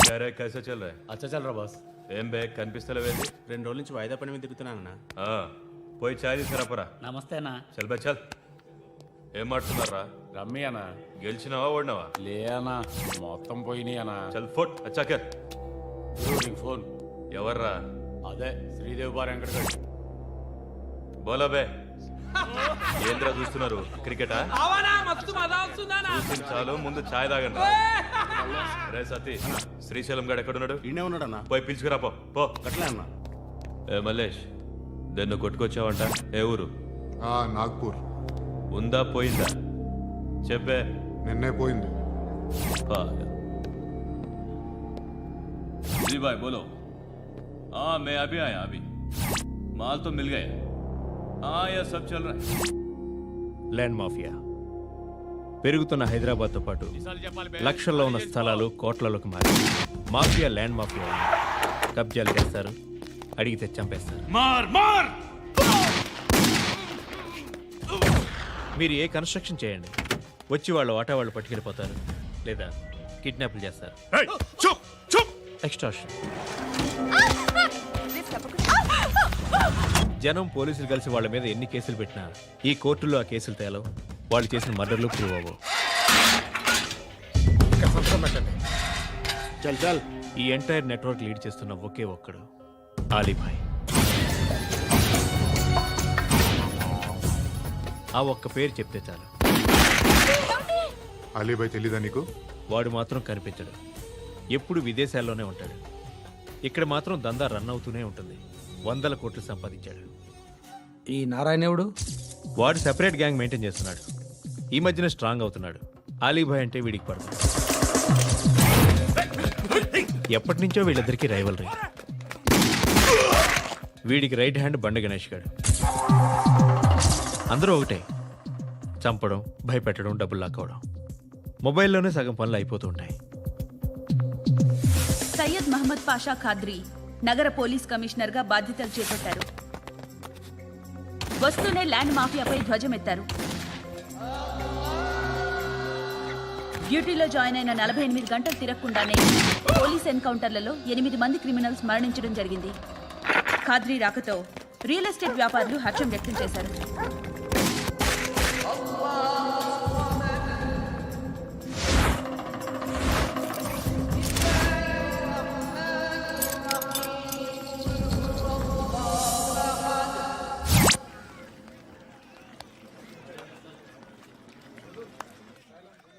क्या रे कैसे चल रहा है? అచ్చా చల్ రా బాస్. ఏం బే కనిపిస్తలేవేంది? 2 రోజుల నుంచి వాయిదా పని మీద తిరుగుతున్నానన్నా. పోయి చాయ్ తీసుకురాపరా. నమస్తే అన్న. చల్ బే చల్. ఏం మాట్లాడుతున్నారా? రమ్మి అన్న. గెలిచినావా ఓడినావా? లే అన్న, మొత్తం పోయినాయి అన్న. చల్ ఫోట్ అచ్చాకే. నీకు ఫోన్ ఎవర్రా? అదే శ్రీదేవి బార్ వెంకటగడ్. బోలా బే. ఏంద్రా చూస్తున్నారు? క్రికెటా? చాలు ముందు చాయ్ తాగండి. రే సతీ, శ్రీశైలం గారు ఎక్కడున్నాడు? ఈయనే ఉన్నాడన్నా. పోయి పిలుచుకురా పో. అట్లే అన్న. ఏ మల్లేష్, దన్ను కొట్టుకొచ్చావంట. ఏ ఊరు? నాగ్పూర్. ఉందా పోయిందా చెప్పే. నిన్నే పోయింది. जी भाई बोलो. हाँ मैं अभी आया अभी. माल तो मिल गया. हाँ यह सब चल रहा है. ల్యాండ్ మాఫియా పెరుగుతున్న హైదరాబాద్తో పాటు లక్షల్లో ఉన్న స్థలాలు కోట్లలోకి మారి మాఫియా ల్యాండ్ మాఫియా కబ్జాలు చేస్తారు, అడిగితే చంపేస్తారు. మీరు ఏ కన్స్ట్రక్షన్ చేయండి, వచ్చి వాళ్ళు వాటా వాళ్ళు పట్టుకెళ్ళిపోతారు, లేదా కిడ్నాప్లు చేస్తారు. ఎక్స్ట్రాషన్. జనం పోలీసులు కలిసి వాళ్ళ మీద ఎన్ని కేసులు పెట్టినా ఈ కోర్టుల్లో ఆ కేసులు తేలవు. వాళ్ళు చేసిన మర్డర్లు ప్రూవ్ అవ్వవు. చల్ చల్. ఈ ఎంటైర్ నెట్వర్క్ లీడ్ చేస్తున్న ఒకే ఒక్కడు ఆలీభాయ్. ఆ ఒక్క పేరు చెప్తే చాలు. అలీబాయ్ తెలీదా నీకు? వాడు మాత్రం కనిపించడు. ఎప్పుడు విదేశాల్లోనే ఉంటాడు. ఇక్కడ మాత్రం దందా రన్ అవుతూనే ఉంటుంది. 100 కోట్లు సంపాదించాడు. ఈ నారాయణవుడు వాడు సెపరేట్ గ్యాంగ్ మెయింటైన్ చేస్తున్నాడు. ఈ మధ్యన స్ట్రాంగ్ అవుతున్నాడు. ఆలీభాయ్ అంటే వీడికి పడదు. ఎప్పటి నుంచో వీళ్ళిద్దరికీ రైవల్రీ. వీడికి రైట్ హ్యాండ్ బండ గణేష్ గాడు. అందరూ ఒకటే, చంపడం, భయపెట్టడం, డబ్బులు లాక్కోవడం. మొబైల్లోనే సగం పనులు అయిపోతూ ఉంటాయి. సయ్యద్ మహమ్మద్ పాషా ఖాద్రీ నగర పోలీస్ కమిషనర్ గా బాధ్యతలు చేపట్టారు. వస్తూనే ల్యాండ్ మాఫియాపై ధ్వజమెత్తారు. డ్యూటీలో జాయిన్ అయిన 48 గంటలు తిరగకుండానే పోలీస్ ఎన్కౌంటర్లలో 8 మంది క్రిమినల్స్ మరణించడం జరిగింది. ఖాద్రీ రాకతో రియల్ ఎస్టేట్ వ్యాపారులు హర్షం వ్యక్తం చేశారు.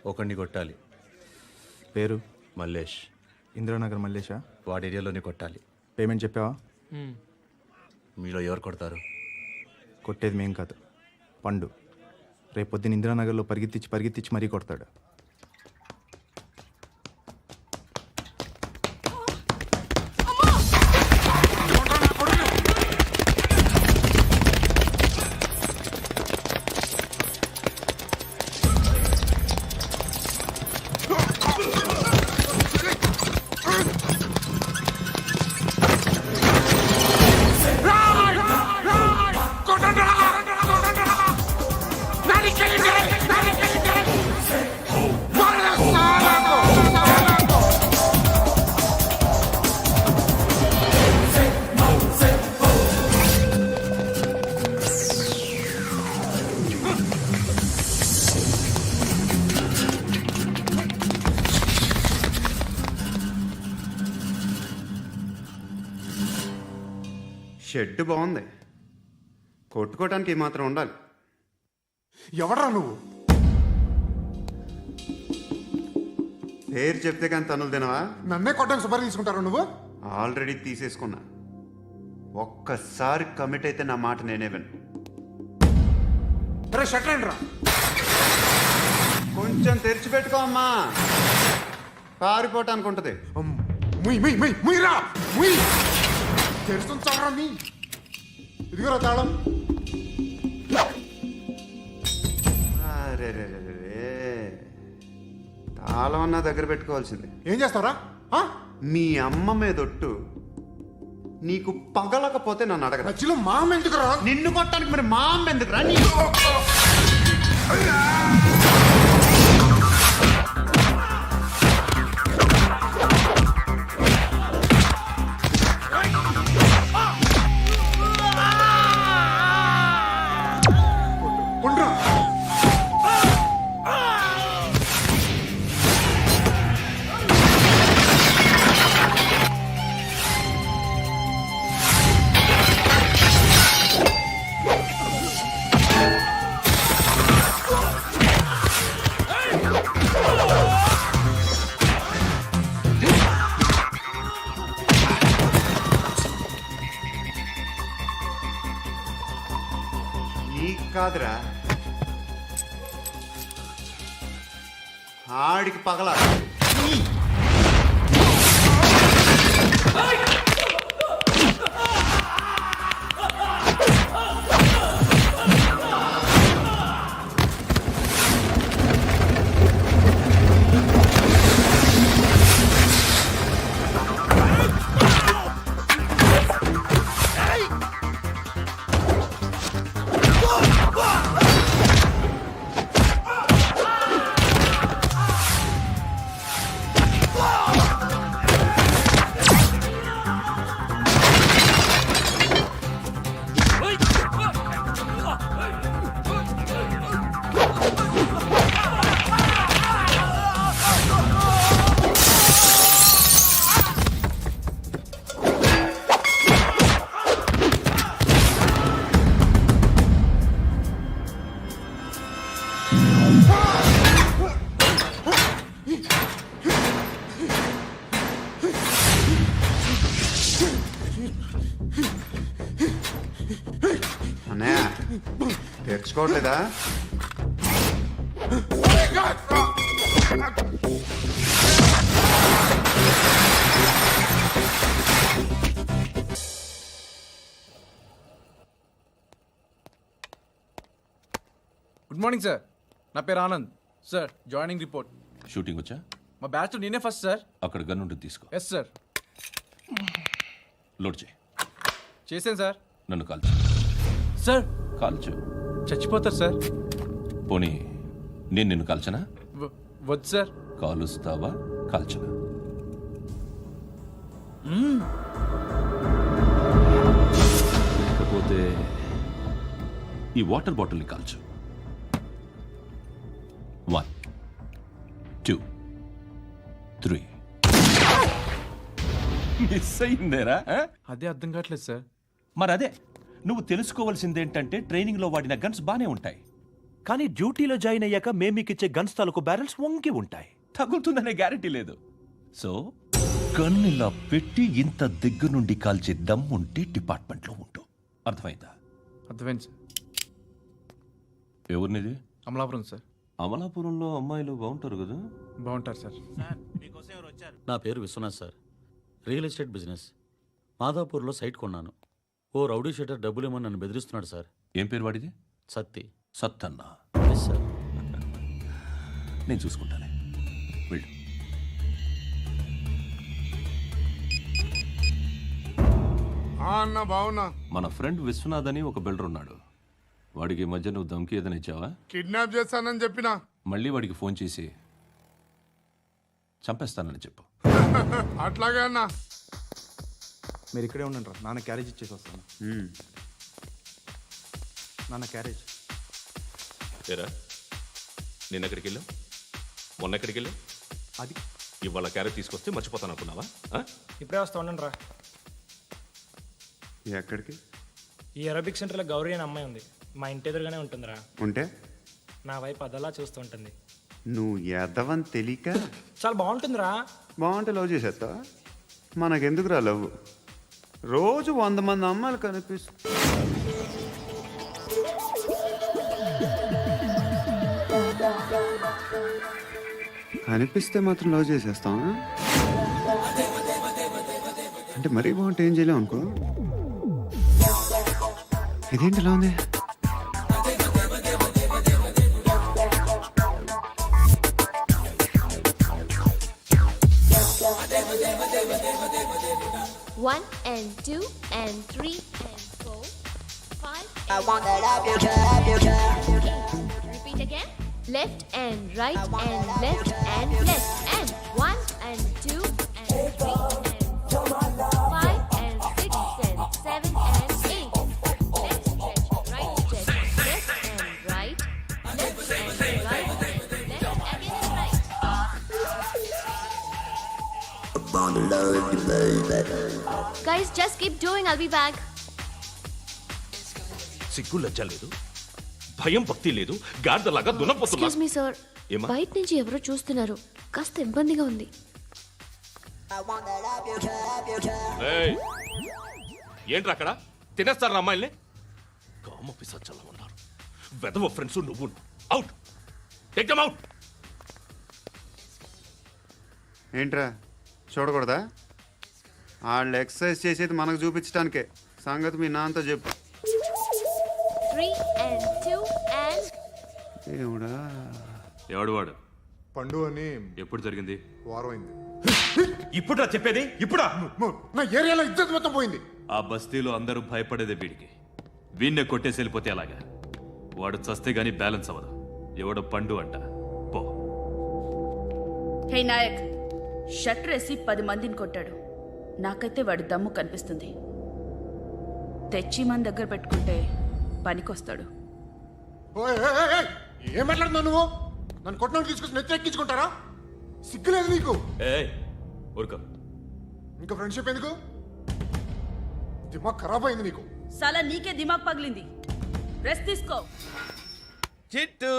ఒకడిని కొట్టాలి. పేరు? మల్లేష్. ఇందిరానగర్ మల్లేషా? వాడి ఏరియాలోనే కొట్టాలి. పేమెంట్ చెప్పావా? మీలో ఎవరు కొడతారు? కొట్టేది మేం కాదు, పండు. రేపొద్దున ఇందిరానగర్లో పరిగెత్తించి మరీ కొడతాడు. షెడ్ బాగుంది, కొట్టుకోవటానికి మాత్రం ఉండాలి. ఎవడ్రా నువ్వు? పేరు చెప్తే కానీ తనులు తినవా? నన్నే కొట్టడానికి సుపారీ తీసుకుంటారా నువ్వు? ఆల్రెడీ తీసేసుకున్నా. ఒక్కసారి కమిట్ అయితే నా మాట నేనే విను. అరే షట్ రా. కొంచెం తెరిచిపెట్టుకో అమ్మా, పారిపోవటానికి ఉంటుంది. ముయ్యరా ముయ్. తెరుస్తుంచారా మీ? ఇదిగోరా తాళం. అరే తాళం అన్నా దగ్గర పెట్టుకోవాల్సింది. ఏం చేస్తావరా? మీ అమ్మ మీదొట్టు, నీకు పగలకపోతే నన్ను అడగరా. మధ్యలో మామ ఎందుకు రా? నిన్ను కొట్టడానికి మరి మా అమ్మ ఎందుకు రా? కాదురా, ఆడికి పగల. అన్నయ్య తెచ్చుకోవట్లేదా? గుడ్ మార్నింగ్ సార్, నా పేరు Anand sir. Joining report. Shooting వచ్చా? మా బ్యాచ్ నేనే ఫస్ట్ సార్. అక్కడ గన్ ఉంటుంది, తీసుకో. Yes sir. లోడ్ చేయి. చేశాను సార్. నన్ను కాల్చు. సార్ కాల్చు. చచ్చిపోతారు సార్. పోనీ నేను నిన్ను కాల్చనా? వద్దు సార్. కాలుస్తావా కాల్చనా? లేకపోతే ఈ వాటర్ బాటిల్ని కాల్చు. 1 2 3. మిస్ అయిందేరా? అదే అర్థం కావట్లేదు సార్. మరి అదే నువ్వు తెలుసుకోవాల్సిందేంటంటే ట్రైనింగ్లో వాడిన గన్స్ బానే ఉంటాయి, కానీ డ్యూటీలో జాయిన్ అయ్యాక మేము మీకు ఇచ్చే గన్స్ తాలూకు బ్యారెల్స్ వంగి ఉంటాయి. తగులుతుందనే గ్యారెంటీ లేదు. సో గన్ ఇలా పెట్టి ఇంత దగ్గర నుండి కాల్చే దమ్ ఉంటే డిపార్ట్మెంట్లో ఉంటూ. అర్థమైందా? అర్థమైంది సార్. ఎవరినిది? అమలాపురం సార్. అమలాపురంలో అమ్మాయిలు బాగుంటారు కదా? బాగుంటారు సార్. నా పేరు Viswanath sir. Real estate business. మాదాపూర్లో సైట్ కొన్నాను. ఓ రౌడీ షీటర్ డబ్బులు ఏమని నన్ను బెదిరిస్తున్నాడు సార్. ఏం పేరు వాడిది? సత్తి. సత్తన్న. Yes sir. నేను చూసుకుంటానే, వెళ్ళు. అన్న బావున్నా. మన ఫ్రెండ్ విశ్వనాథ్ అని ఒక బిల్డర్ ఉన్నాడు. వాడికి ఈ మధ్య నువ్వు ధమ్కి ఏదైనా ఇచ్చావా? కిడ్నాప్ చేస్తానని చెప్పినా. మళ్ళీ వాడికి ఫోన్ చేసి చంపేస్తానని చెప్పు. అట్లాగే అన్న. మీరు ఇక్కడే ఉండండి రా, నాన్న క్యారేజ్ ఇచ్చేసి వస్తాను. నాన్న క్యారేజ్. ఏరా, నిన్న ఎక్కడికి వెళ్ళావు? మొన్న ఎక్కడికి వెళ్ళావు? అది ఇవాళ క్యారెట్ తీసుకొస్తే మర్చిపోతాను అనుకున్నావా? ఇప్పుడే వస్తా ఉండండి రా. ఎక్కడికి? ఈ అరబిక్ సెంటర్లో గౌరీ అనే అమ్మాయి ఉంది. మా ఇంటి ఎదురుగానే ఉంటుందిరా. ఉంటే నా వైపు అదలా చూస్తూ ఉంటుంది. నువ్వు ఎదవని తెలియక చాలా బాగుంటుందిరా. బాగుంటే లవ్ చేసేస్తావా? మనకెందుకురా లవ్? రోజు 100 మంది అమ్మాయిలు కనిపిస్తే మాత్రం లవ్ చేసేస్తాం. అంటే మరీ బాగుంటే ఏం చేయలేం అనుకో. ఇదేంటి ఇలా ఉంది? One and 2 and 3 and 4, 5. I want that up your Repeat again. Left and right and left and left and 1 and 2 and 3 and 4, 5 and 6 and 7 and 8. Left stretch, right stretch, left and right, left and right, left again and right. Guys, just keep doing. I'll be back. సిగ్గు లజ్జ లేదు, భయం భక్తి లేదు, గాడిదలాగా దున్నపోతున్నా. Excuse me, sir. ఏమా? బయట నుంచి ఎవరో చూస్తున్నారు. కాస్త ఇబ్బందిగా ఉంది. ఏయ్, ఏంట్రా అక్కడ తినేస్తారా అమ్మాయిల్ని? కామ పిశాచాలా ఉన్నారు. వెదవ ఫ్రెండ్స్ నువ్వు. Out, take them out. ఏంట్రా చూడకూడదా? వాళ్ళు ఎక్సర్సైజ్ చేసేది మనకు చూపించడానికే. సంగతి మీ నాన్నతో చెప్పు. 3 and 2 and దేవుడా, ఎవడు వాడు? పండు అని ఎప్పుడు జరిగింది? వారం అయింది. ఇప్పుడా చెప్పేది? ఇప్పుడా? నా ఏరియాలో ఇద్దరు మొత్తం పోయింది. ఆ బస్తీలో అందరూ భయపడేదే వీడికి. వీణ్ణే కొట్టేసి వెళ్ళిపోతే అలాగా? వాడు చస్తే గానీ బ్యాలెన్స్ అవ్వదు. ఎవడో పండు అంట. పో. హే నాయక్, షట్టర్ వేసి 10 మందిని కొట్టాడు. నాకైతే వాడి దమ్ము కనిపిస్తుంది. తెచ్చి మన దగ్గర పెట్టుకుంటే పనికొస్తాడు. ఏం మాట్లాడుతున్నావు నువ్వు? నన్ను కొట్టడానికి తీసుకొచ్చి నెత్తెక్కించుకుంటారా? సిగ్గులేదు నీకు? ఏయ్ ఊరుకో. ఇంకా ఫ్రెండ్షిప్ ఎందుకు? దిమాగ్ ఖరాబ్ అయింది నీకు. సలా నీకే దిమాగ్ పగిలింది. రెస్ట్ తీసుకో. చిట్టు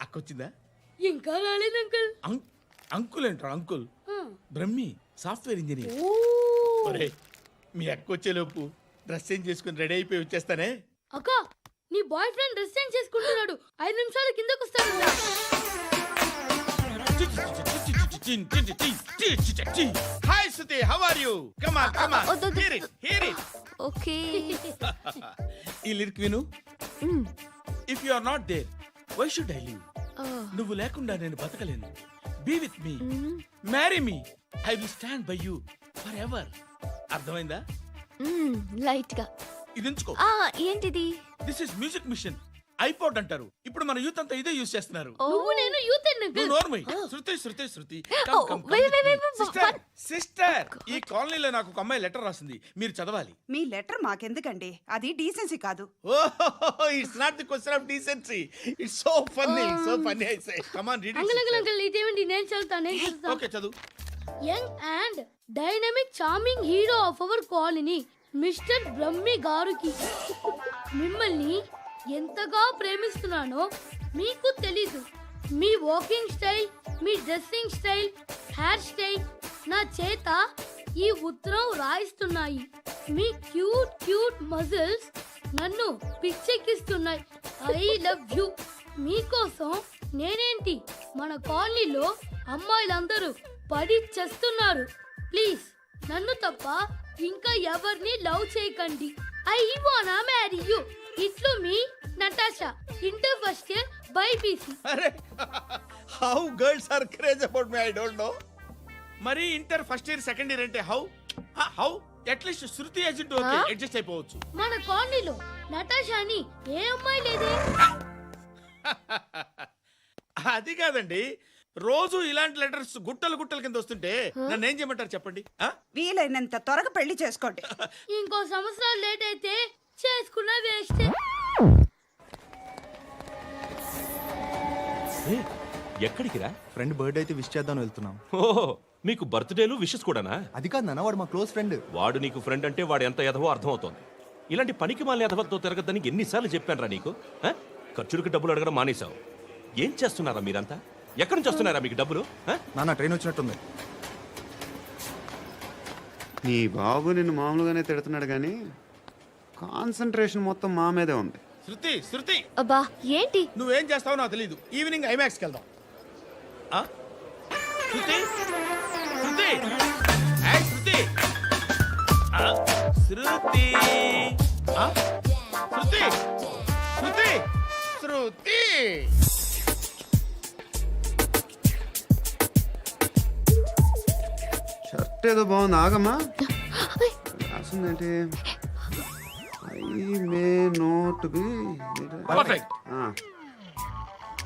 అక్కొచ్చిందా? ఇంకా రాలేదు అంకుల్. అంకుల్ ఏంట్రా అంకుల్? Brahmi software engineer. ఒరే మీ అక్క వచ్చేలోపు డ్రెస్ చేంజ్ చేసుకుని రెడీ అయిపోయి వచ్చేస్తానే. అక్క, నీ బాయ్ ఫ్రెండ్ డ్రెస్ చేంజ్ చేసుకుంటున్నాడు. 5 నిమిషాలు కిందకు వస్తాడు. Hi Suthi, how are you? Come on come on, hear it. Okay. ఈ లిరిక్ విను. If you are not there why should I live? నువ్వు లేకుండా నేను బతకలేను. Be with me, marry me, I will stand by you forever. అర్థమైందా? Light గా. ఇది ఉంచుకో. ఏంటిది? This is music machine. IPod అంటారు. ఇప్పుడు మన యూత్ అంతా ఇదే యూజ్ చేస్తున్నారు. నువ్వు నేను యూత్ నువ్వు నోర్మై. శృతి శృతి శృతి. సిస్టర్, ఈ కాలనీలో నాకు ఒక అమ్మాయి లెటర్ రాసింది, మీరు చదవాలి. మీ లెటర్ మాకెందుకండి? అది డీసెన్సీ కాదు. Oh, it's not the question of decency. It's so funny, so funny. I say come on read it. Uncle ఇదేంటి? నేను చదువుతాను. ఓకే చదువు. Young and dynamic charming hero of our colony mister Brahmi గారికి మిమ్మల్ని ఎంతగా ప్రేమిస్తున్నానో మీకు తెలీదు. మీ వాకింగ్ స్టైల్, మీ డ్రెస్సింగ్ స్టైల్, హెయిర్ స్టైల్ నా చేత ఈ ఉత్తరం రాయిస్తున్నాయి. మీ క్యూట్ క్యూట్ మజిల్స్ నన్ను పిచ్చెక్కిస్తున్నాయి. I love you. మీకోసం నేనేంటి, మన కాలనీలో అమ్మాయిలందరూ పడి చేస్తున్నారు. ప్లీజ్ నన్ను తప్ప ఇంకా ఎవరిని లవ్ చేయకండి. ఐ వానా మ్యారీ యూ. ఇట్లు మీ Natasha, inter first year BiPC. అరే, how girls are craze about me I don't know. మరి inter first year second year అంటే how how at least Shruti agent okay adjust అయిపోవచ్చు. మన కాలనీలో నటాషాని ఏ అమ్మాయి లేదే. అది కాదండి, రోజు ఇలాంటి లెటర్స్ గుట్టలు గుట్టల కింద వస్తుంటే నన్ను ఏం చేయమంటారు చెప్పండి? వీలైనంత త్వరగా పెళ్లి చేసుకోండి. ఇంకో సంవత్సరాలు లేట్ అయితే చేసుకున్న వేస్ట్. ఎక్కడికి రా? ఫ్రెండ్ బర్త్డే అయితే విష్ చేద్దాం వెళ్తున్నాం. ఓహో, మీకు బర్త్డేలు విషెస్ కూడానా? అది కాదు నాన్న, వాడు మా క్లోజ్ ఫ్రెండ్. వాడు నీకు ఫ్రెండ్ అంటే వాడు ఎంత ఎదవో అర్థమవుతోంది. ఇలాంటి పనికి మాలిన ఎదవతో తిరగద్దని ఎన్నిసార్లు చెప్పానురా నీకు? ఖర్చులకు డబ్బులు అడగడం మానేశావు. ఏం చేస్తున్నారా మీరంతా? ఎక్కడి నుంచి వస్తున్నారా మీకు డబ్బులు? నాన్న ట్రైన్ వచ్చినట్టుంది. నీ బాబు నిన్ను మామూలుగానే తిడుతున్నాడు కానీ కాన్సన్ట్రేషన్ మొత్తం మా మీదే ఉంది. శృతి శృతి, అబ్బా ఏంటి? నువ్వేం చేస్తావో నాకు తెలీదు. ఈవినింగ్ ఐమాక్స్కి వెళ్దాం. శృతి శృతి, ఏయ్ శృతి, శృతి, శృతి, శృతి, శృతి. షర్ట్ ఏదో బాగుంది, ఆగమ్మా. రాసిందేంటి? I may not be perfect.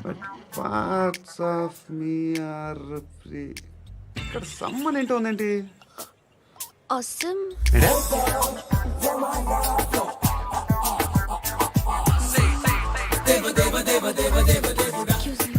But parts of me are free. ఇక్కడ సమ్మన్ ఏంటో ఉందేంటి? awesome. Excuse me.